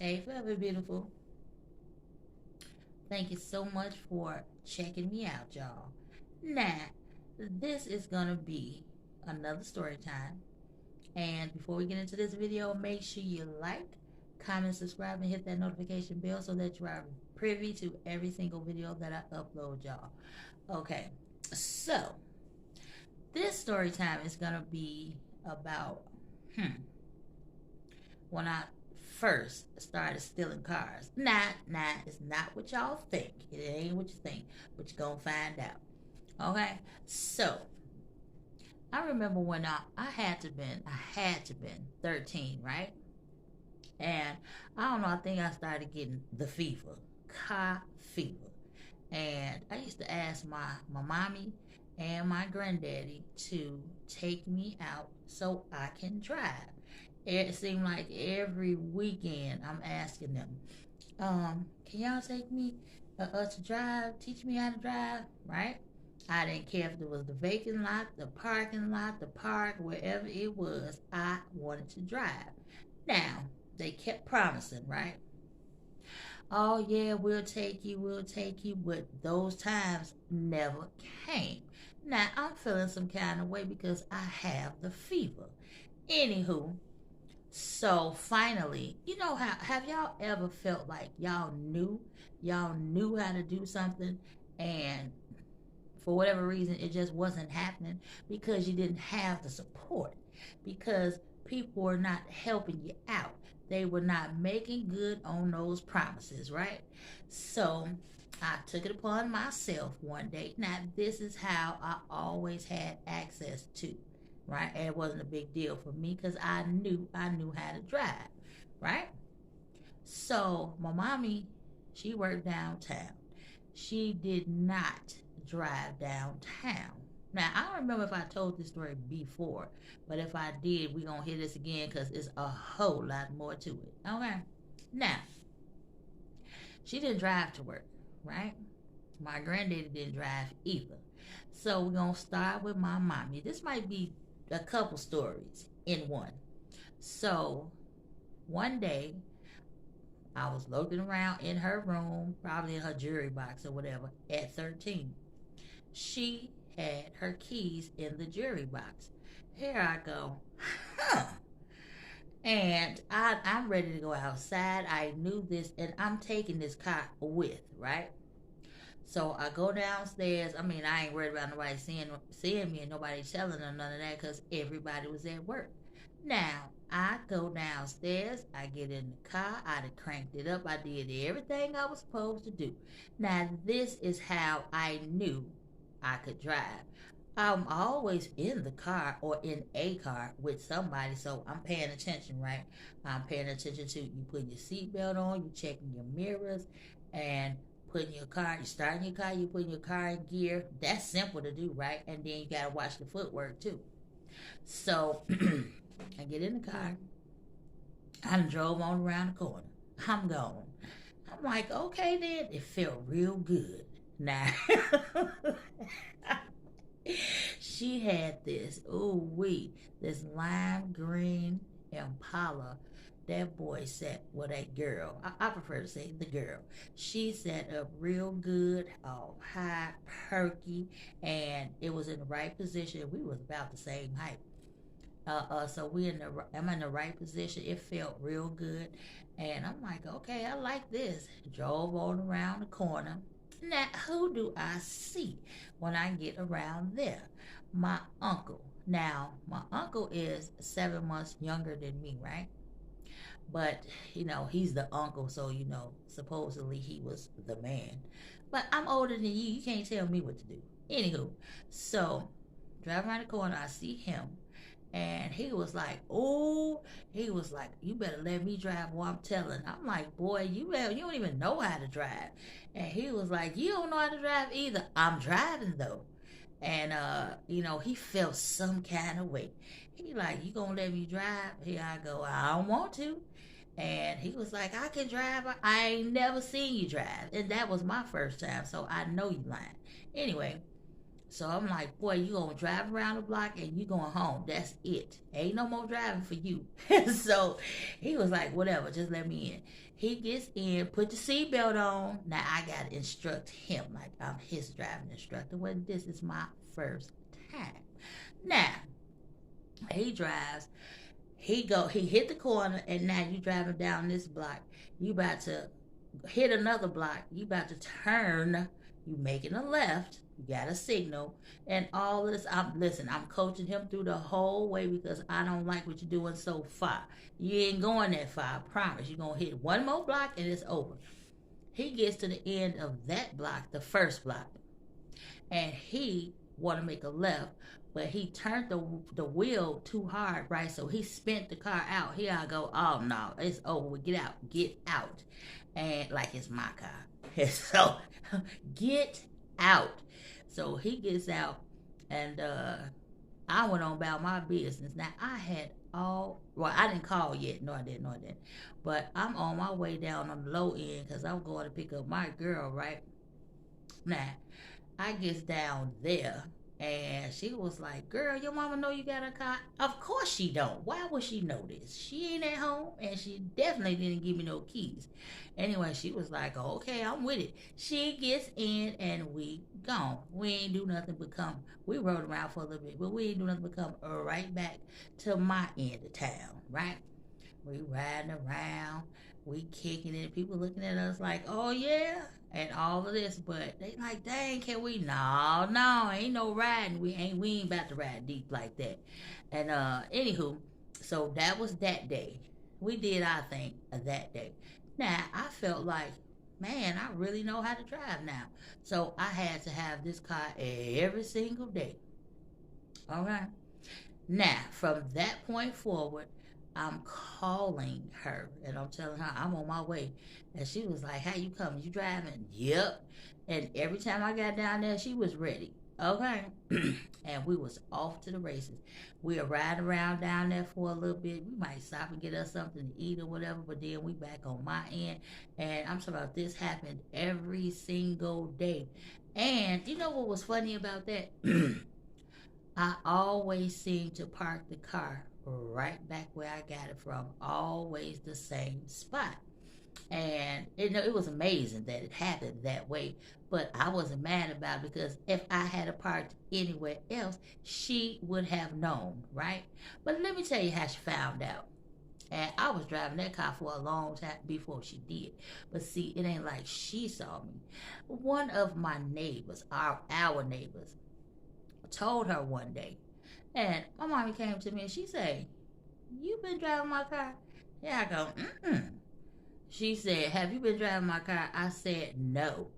Hey, Forever Beautiful. Thank you so much for checking me out, y'all. Now, this is gonna be another story time. And before we get into this video, make sure you like, comment, subscribe, and hit that notification bell so that you are privy to every single video that I upload, y'all. Okay, so this story time is gonna be about when I first started stealing cars. Nah, it's not what y'all think. It ain't what you think, but you're gonna find out. Okay, so I remember when I had to been 13, right? And I don't know, I think I started getting the fever, car fever. And I used to ask my mommy and my granddaddy to take me out so I can drive. It seemed like every weekend I'm asking them, can y'all take me to drive, teach me how to drive, right? I didn't care if it was the vacant lot, the parking lot, the park, wherever it was, I wanted to drive. Now, they kept promising, right? Oh, yeah, we'll take you, but those times never came. Now, I'm feeling some kind of way because I have the fever. Anywho, so finally, you know how have y'all ever felt like y'all knew how to do something and for whatever reason it just wasn't happening because you didn't have the support, because people were not helping you out, they were not making good on those promises, right? So I took it upon myself one day. Now this is how I always had access to, right? And it wasn't a big deal for me because I knew how to drive, right? So my mommy, she worked downtown. She did not drive downtown. Now I don't remember if I told this story before, but if I did, we gonna hear this again because it's a whole lot more to it. Okay. Now she didn't drive to work, right? My granddaddy didn't drive either. So we're gonna start with my mommy. This might be a couple stories in one. So one day I was looking around in her room, probably in her jewelry box or whatever, at 13. She had her keys in the jewelry box. Here I go. Huh. And I'm ready to go outside. I knew this, and I'm taking this car with, right? So I go downstairs. I mean, I ain't worried about nobody seeing me and nobody telling them none of that because everybody was at work. Now I go downstairs. I get in the car. I done cranked it up. I did everything I was supposed to do. Now this is how I knew I could drive. I'm always in the car or in a car with somebody, so I'm paying attention, right? I'm paying attention to you putting your seatbelt on, you checking your mirrors, and putting your car, you starting your car, you putting your car in gear. That's simple to do, right? And then you gotta watch the footwork too. So I get in the car. I done drove on around the corner. I'm gone. I'm like, okay then. It felt real good. Now she had this, ooh wee, this lime green Impala. That boy sat, well, that girl, I prefer to say the girl. She sat up real good, all high, perky, and it was in the right position. We was about the same height. So I'm in the right position. It felt real good, and I'm like, okay, I like this. Drove on around the corner. Now, who do I see when I get around there? My uncle. Now, my uncle is 7 months younger than me, right? But, he's the uncle, so, supposedly he was the man. But I'm older than you. You can't tell me what to do. Anywho, so driving around the corner, I see him. And he was like, oh, he was like, you better let me drive while I'm telling. I'm like, boy, you don't even know how to drive. And he was like, you don't know how to drive either. I'm driving though. And, he felt some kind of way. He like, you gonna let me drive? Here I go, I don't want to. And he was like, I can drive. I ain't never seen you drive. And that was my first time, so I know you lying. Anyway, So I'm like, boy, you gonna drive around the block and you going home. That's it. Ain't no more driving for you. So he was like, whatever, just let me in. He gets in, put the seatbelt on. Now I gotta instruct him like I'm his driving instructor. Well, this is my first time. Now he drives. He hit the corner, and now you driving down this block. You about to hit another block. You about to turn. You making a left. You got a signal, and all of this. I'm coaching him through the whole way because I don't like what you're doing so far. You ain't going that far. I promise. You're gonna hit one more block, and it's over. He gets to the end of that block, the first block, and he want to make a left, but he turned the wheel too hard, right? So he spent the car out. Here I go. Oh no, it's over. Get out, get out, and like it's my car. So get out. So he gets out, and I went on about my business. Now I had I didn't call yet. No, I didn't. But I'm on my way down on the low end because I'm going to pick up my girl, right? Now I gets down there, and she was like, girl, your mama know you got a car? Of course she don't. Why would she know this? She ain't at home, and she definitely didn't give me no keys. Anyway, she was like, okay, I'm with it. She gets in, and we gone. We ain't do nothing but come. We rode around for a little bit, but we ain't do nothing but come right back to my end of town, right? We riding around, we kicking it, people looking at us like, oh yeah, and all of this, but they like, dang, can we? No, ain't no riding. We ain't about to ride deep like that. And anywho, so that was that day. We did our thing that day. Now I felt like, man, I really know how to drive now. So I had to have this car every single day. All right. Now, from that point forward, I'm calling her and I'm telling her I'm on my way. And she was like, how you coming? You driving? Yep. And every time I got down there, she was ready. Okay. And we was off to the races. We were riding around down there for a little bit. We might stop and get us something to eat or whatever, but then we back on my end. And I'm talking about this happened every single day. And you know what was funny about that? I always seem to park the car right back where I got it from, always the same spot. And it was amazing that it happened that way, but I wasn't mad about it because if I had parked anywhere else, she would have known, right? But let me tell you how she found out. And I was driving that car for a long time before she did. But see, it ain't like she saw me. One of my neighbors, our neighbors, told her one day, and my mommy came to me and she said, you been driving my car? Yeah, I go, mm-mm. She said, have you been driving my car? I said, no.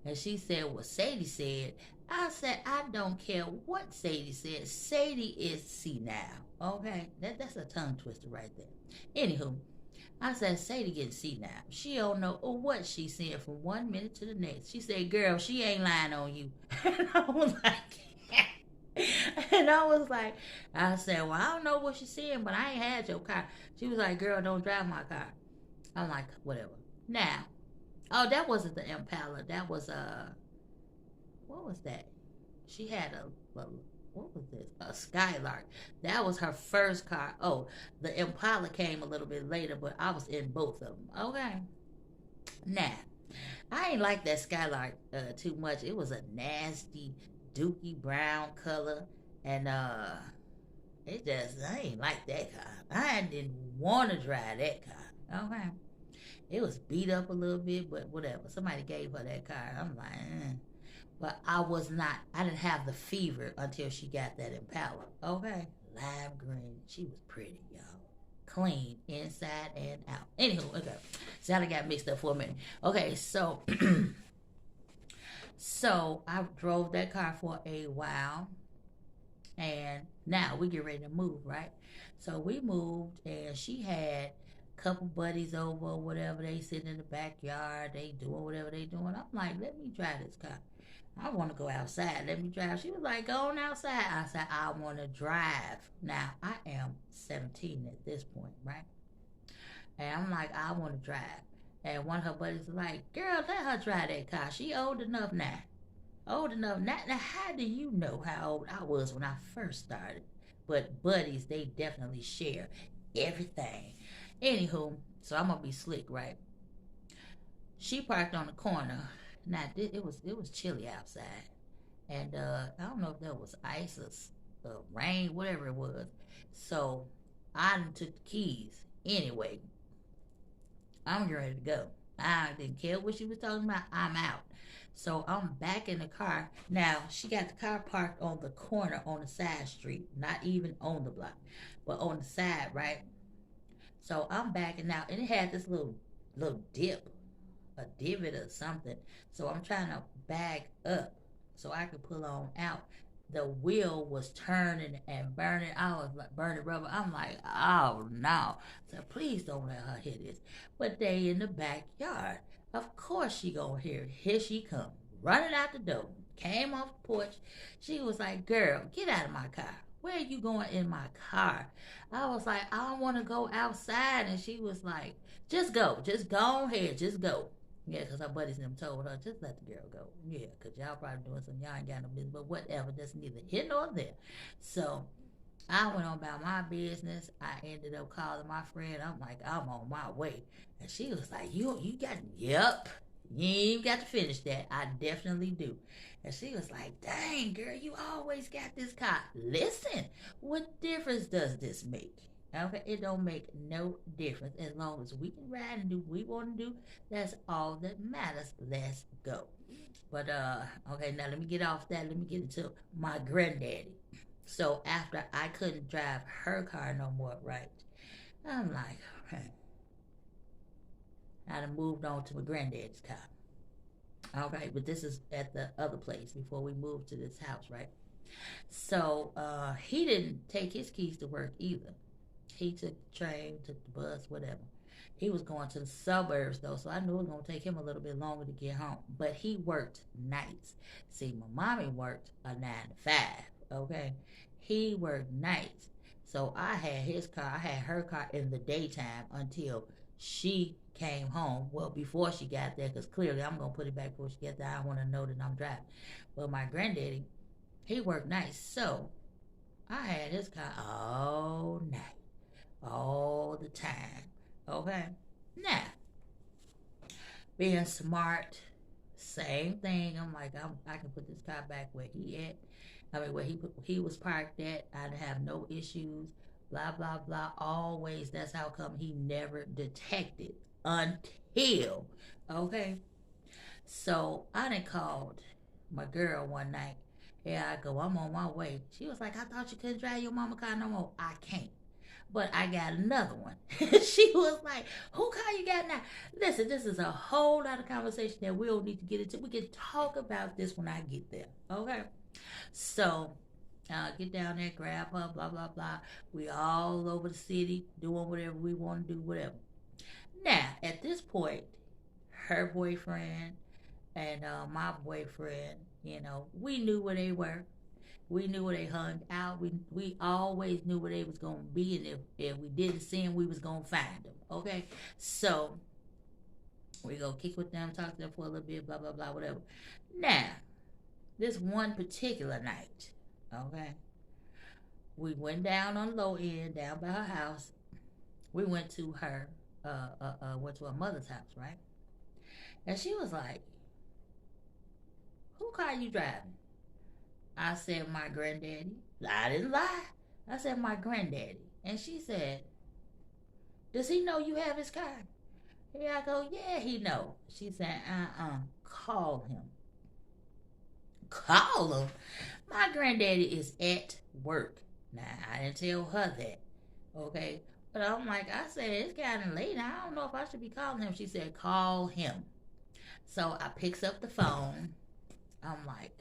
And she said, what Sadie said. I said, I don't care what Sadie said. Sadie is senile. Okay? That's a tongue twister right there. Anywho, I said, Sadie getting senile. She don't know what she's saying from 1 minute to the next. She said, girl, she ain't lying on you. And I was like, and I said, well, I don't know what she's saying, but I ain't had your car. She was like, girl, don't drive my car. I'm like, whatever. Now, oh, that wasn't the Impala. That was what was that? She had what was this? A Skylark. That was her first car. Oh, the Impala came a little bit later, but I was in both of them. Okay. Now, I ain't like that Skylark too much. It was a nasty dookie brown color, and I ain't like that car. I didn't want to drive that car. Okay. It was beat up a little bit, but whatever. Somebody gave her that car. I'm like, But I didn't have the fever until she got that Impala. Okay. Lime green. She was pretty, y'all. Clean, inside and out. Anywho, okay. So I got mixed up for a minute. Okay, so so I drove that car for a while. And now we get ready to move, right? So we moved, and she had couple buddies over or whatever. They sitting in the backyard. They doing whatever they doing. I'm like, let me drive this car. I want to go outside. Let me drive. She was like, go on outside. I said, I want to drive. Now, I am 17 at this point, right? And I'm like, I want to drive. And one of her buddies was like, girl, let her drive that car. She old enough now. old enough. Now, how do you know how old I was when I first started? But buddies, they definitely share everything. Anywho, so I'm gonna be slick, right? She parked on the corner. Now it was chilly outside, and I don't know if that was ice or rain, whatever it was. So I done took the keys. Anyway, I'm getting ready to go. I didn't care what she was talking about. I'm out. So I'm back in the car. Now she got the car parked on the corner on the side street, not even on the block, but on the side, right? So I'm backing out, and it had this little dip, a divot or something. So I'm trying to back up so I could pull on out. The wheel was turning and burning. I was like burning rubber. I'm like, oh no. So please don't let her hear this. But they in the backyard. Of course she gonna hear it. Here she come. Running out the door. Came off the porch. She was like, girl, get out of my car. Where are you going in my car? I was like, I don't want to go outside. And she was like, just go. Just go ahead. Just go. Yeah, because her buddies them told her, just let the girl go. Yeah, because y'all probably doing something y'all ain't got no business. But whatever, that's neither here nor there. So I went on about my business. I ended up calling my friend. I'm like, I'm on my way. And she was like, you got, yep. You ain't got to finish that. I definitely do. And she was like, dang, girl, you always got this car. Listen, what difference does this make? Okay, it don't make no difference as long as we can ride and do what we want to do. That's all that matters. Let's go. But okay, now let me get off that. Let me get into my granddaddy. So after I couldn't drive her car no more, right? I'm like, okay. I done moved on to my granddaddy's car. Okay, but this is at the other place before we moved to this house, right? So he didn't take his keys to work either. He took the train, took the bus, whatever. He was going to the suburbs though, so I knew it was gonna take him a little bit longer to get home. But he worked nights. See, my mommy worked a 9 to 5. Okay, he worked nights. So I had his car, I had her car in the daytime until she came home. Well, before she got there, because clearly I'm gonna put it back before she gets there. I want to know that I'm driving. But my granddaddy, he worked nights, so I had his car all night all the time. Okay? Now, being smart, same thing. I'm like, I can put this car back where he at. I mean, where he was parked at. I didn't have no issues. Blah blah blah. Always. That's how come he never detected until. Okay. So I done called my girl one night. Here I go. I'm on my way. She was like, I thought you couldn't drive your mama car no more. I can't. But I got another one. She was like, who car you got now? Listen, this is a whole lot of conversation that we don't need to get into. We can talk about this when I get there. Okay? So, get down there, grab her, blah, blah, blah. We all over the city doing whatever we want to do, whatever. Now, at this point, her boyfriend and my boyfriend, we knew where they were. We knew where they hung out. We always knew where they was gonna be, and if we didn't see them, we was gonna find them. Okay, so we go kick with them, talk to them for a little bit, blah blah blah, whatever. Now, this one particular night, okay, we went down on the low end, down by her house. We went to went to her mother's house, right? And she was like, "Who car you driving?" I said, my granddaddy. I didn't lie. I said, my granddaddy. And she said, does he know you have his car? Here I go, yeah, he know. She said, call him. Call him? My granddaddy is at work. Now, I didn't tell her that. Okay? But I'm like, I said, it's getting late. I don't know if I should be calling him. She said, call him. So I picks up the phone. I'm like,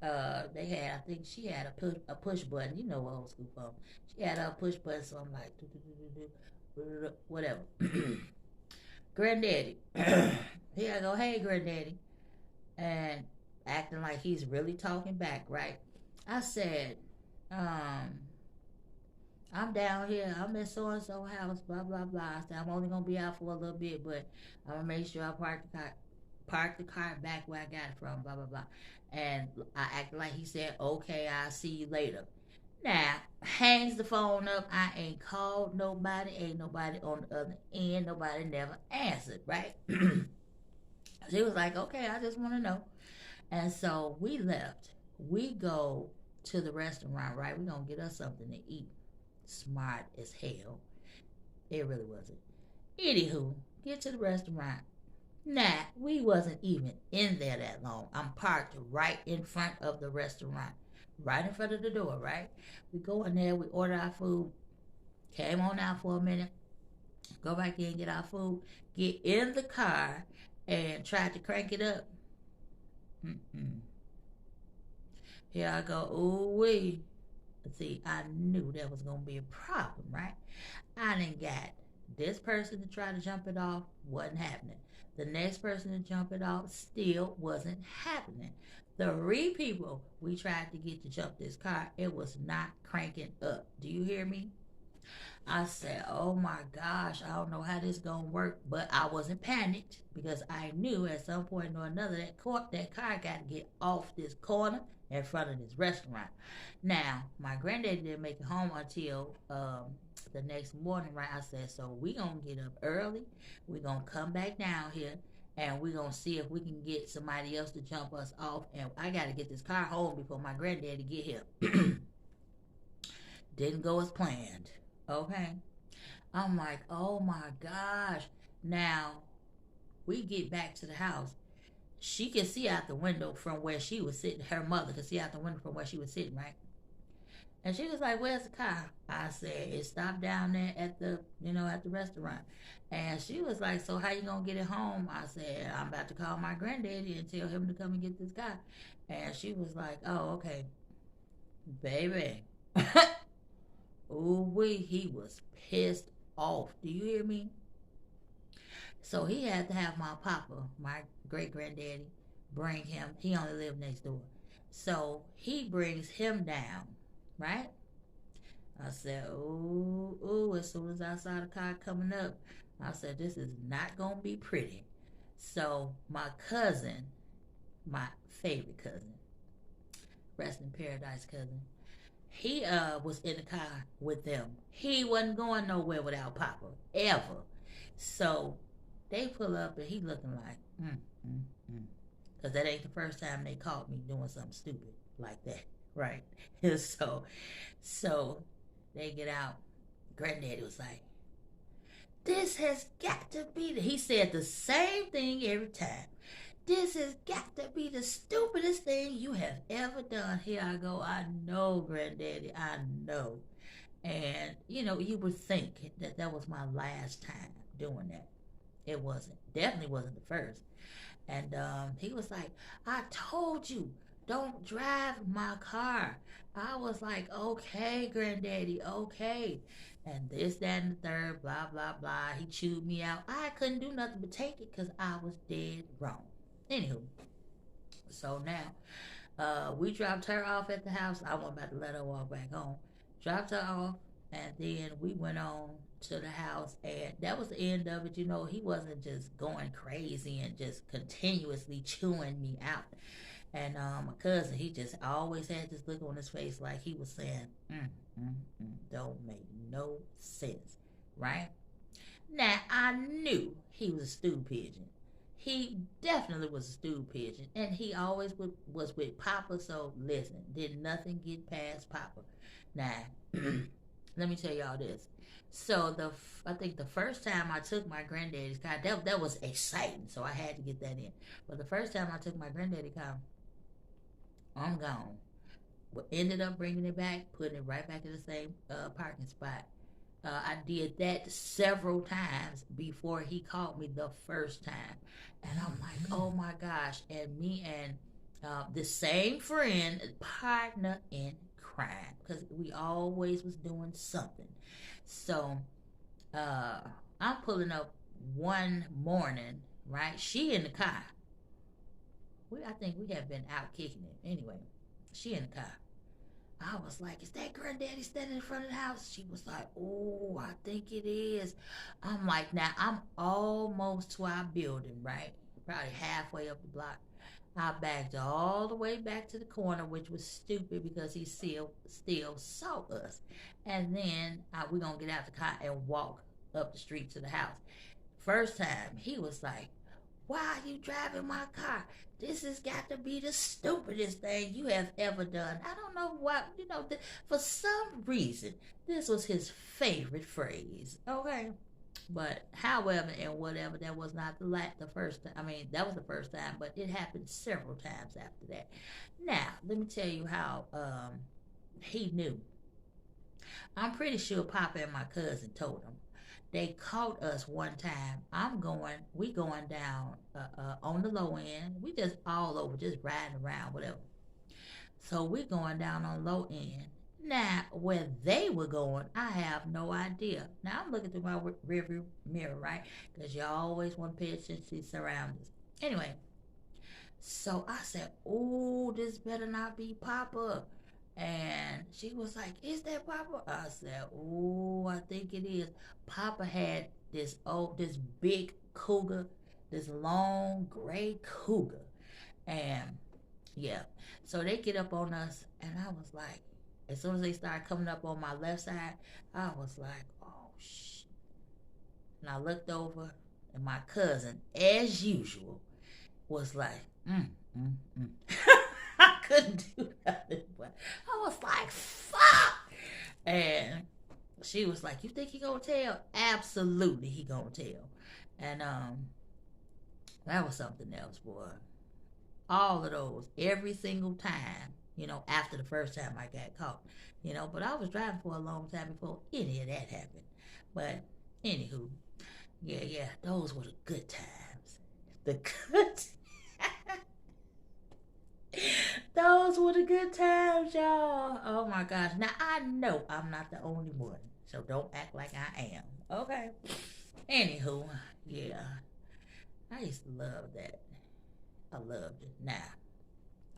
they had, I think she had a push button. You know, old school phone. She had a push button, so I'm like, whatever. Granddaddy. Here I go, hey, granddaddy. And acting like he's really talking back, right? I said, I'm down here. I'm at so-and-so house, blah, blah, blah. I said, I'm only going to be out for a little bit, but I'm going to make sure I park the car. parked the car back where I got it from, blah, blah, blah. And I acted like he said, okay, I'll see you later. Now, hangs the phone up. I ain't called nobody. Ain't nobody on the other end. Nobody never answered, right? She was like, okay, I just want to know. And so we left. We go to the restaurant, right? We're going to get us something to eat. Smart as hell. It really wasn't. Anywho, get to the restaurant. Nah, we wasn't even in there that long. I'm parked right in front of the restaurant. Right in front of the door, right? We go in there, we order our food. Came on out for a minute. Go back in, get our food. Get in the car and tried to crank it up. Mm-mm. Here I go. Ooh wee. See, I knew that was gonna be a problem, right? I didn't got this person to try to jump it off, wasn't happening. The next person to jump it off still wasn't happening. 3 people we tried to get to jump this car, it was not cranking up. Do you hear me? I said, oh my gosh, I don't know how this gonna work, but I wasn't panicked because I knew at some point or another that car got to get off this corner in front of this restaurant. Now, my granddaddy didn't make it home until the next morning, right? I said, so we gonna get up early, we gonna come back down here, and we gonna see if we can get somebody else to jump us off, and I gotta get this car home before my granddaddy get here. Didn't go as planned. Okay. I'm like, oh my gosh. Now, we get back to the house. She can see out the window from where she was sitting. Her mother could see out the window from where she was sitting, right? And she was like, where's the car? I said, it stopped down there at the, at the restaurant. And she was like, so how you gonna get it home? I said, I'm about to call my granddaddy and tell him to come and get this car. And she was like, oh, okay. Baby. Ooh wee, he was pissed off. Do you hear me? So he had to have my papa, my great granddaddy, bring him. He only lived next door. So he brings him down, right? I said, ooh, as soon as I saw the car coming up, I said, this is not going to be pretty. So my cousin, my favorite cousin, rest in paradise cousin, he was in the car with them. He wasn't going nowhere without Papa, ever. So they pull up and he looking like, because that ain't the first time they caught me doing something stupid like that, right? So they get out. Granddaddy was like, this has got to be he said the same thing every time. This has got to be the stupidest thing you have ever done. Here I go. I know, Granddaddy. I know. And, you would think that was my last time doing that. It wasn't. Definitely wasn't the first. And he was like, I told you, don't drive my car. I was like, okay, Granddaddy, okay. And this, that, and the third, blah, blah, blah. He chewed me out. I couldn't do nothing but take it because I was dead wrong. Anywho, so now we dropped her off at the house. I wasn't about to let her walk back home. Dropped her off, and then we went on to the house, and that was the end of it. He wasn't just going crazy and just continuously chewing me out. And my cousin, he just always had this look on his face like he was saying, don't make no sense, right? Now, I knew he was a stew pigeon. He definitely was a stew pigeon, and he always was with Papa, so listen, did nothing get past Papa. Now, let me tell y'all this. So, I think the first time I took my granddaddy's car, that was exciting, so I had to get that in. But the first time I took my granddaddy's car, I'm gone. But ended up bringing it back, putting it right back in the same parking spot. I did that several times before he caught me the first time. And I'm like, oh my gosh. And me and the same friend, partner in crime. Because we always was doing something. So I'm pulling up one morning, right? She in the car. I think we have been out kicking it. Anyway, she in the car. I was like, is that Granddaddy standing in front of the house? She was like, oh, I think it is. I'm like, now I'm almost to our building, right? probably halfway up the block. I backed all the way back to the corner, which was stupid because he still saw us. And then we're going to get out the car and walk up the street to the house. First time, he was like, why are you driving my car? This has got to be the stupidest thing you have ever done. I don't know why, for some reason, this was his favorite phrase. Okay. But however and whatever, that was not the first time. I mean, that was the first time, but it happened several times after that. Now, let me tell you how he knew. I'm pretty sure Papa and my cousin told him. They caught us one time. We going down on the low end. We just all over, just riding around, whatever. So we going down on low end. Now, where they were going, I have no idea. Now, I'm looking through my rearview mirror, right? Because you always want to pay attention to your surroundings. Anyway, so I said, oh, this better not be Papa. And she was like, is that Papa? I said, oh, I think it is. Papa had this big cougar, this long gray cougar. And yeah, so they get up on us, and I was like, as soon as they started coming up on my left side, I was like, oh, shit. And I looked over, and my cousin, as usual, was like, I couldn't do nothing, but I was like, fuck. And she was like, you think he gonna tell? Absolutely, he gonna tell. And that was something else, boy. All of those, every single time, after the first time I got caught, but I was driving for a long time before any of that happened. But anywho, yeah, those were the good times. Those were the good times, y'all. Oh my gosh. Now I know I'm not the only one, so don't act like I am. Okay. Anywho, yeah, I used to love that. I loved it. Now,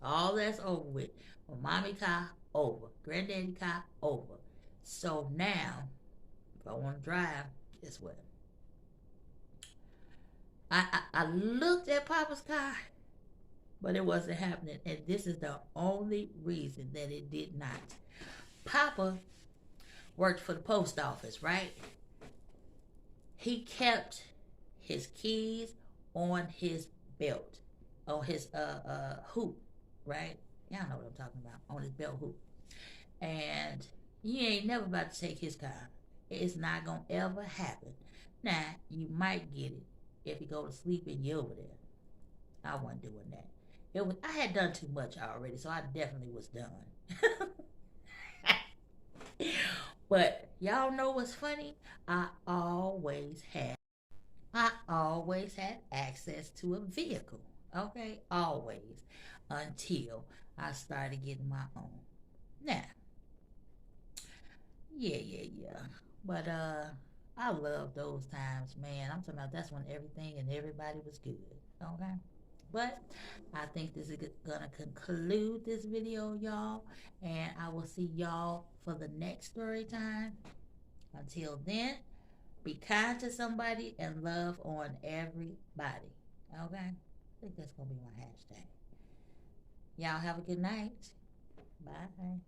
all that's over with. Well, mommy car, over. Granddaddy car, over. So now, if I want to drive, guess what? I looked at Papa's car, but it wasn't happening. And this is the only reason that it did not. Papa worked for the post office, right? He kept his keys on his belt, on his hoop, right? Y'all know what I'm talking about, on his belt hoop. And you ain't never about to take his car. It's not gonna ever happen. Now, you might get it if you go to sleep and you're over there. I wasn't doing that. I had done too much already, so I definitely was done. But y'all know what's funny? I always had access to a vehicle. Okay? Always. Until I started getting my own. Now, yeah. But I love those times, man. I'm talking about that's when everything and everybody was good. Okay? But I think this is gonna conclude this video, y'all. And I will see y'all for the next story time. Until then, be kind to somebody and love on everybody. Okay? I think that's gonna be my hashtag. Y'all have a good night. Bye.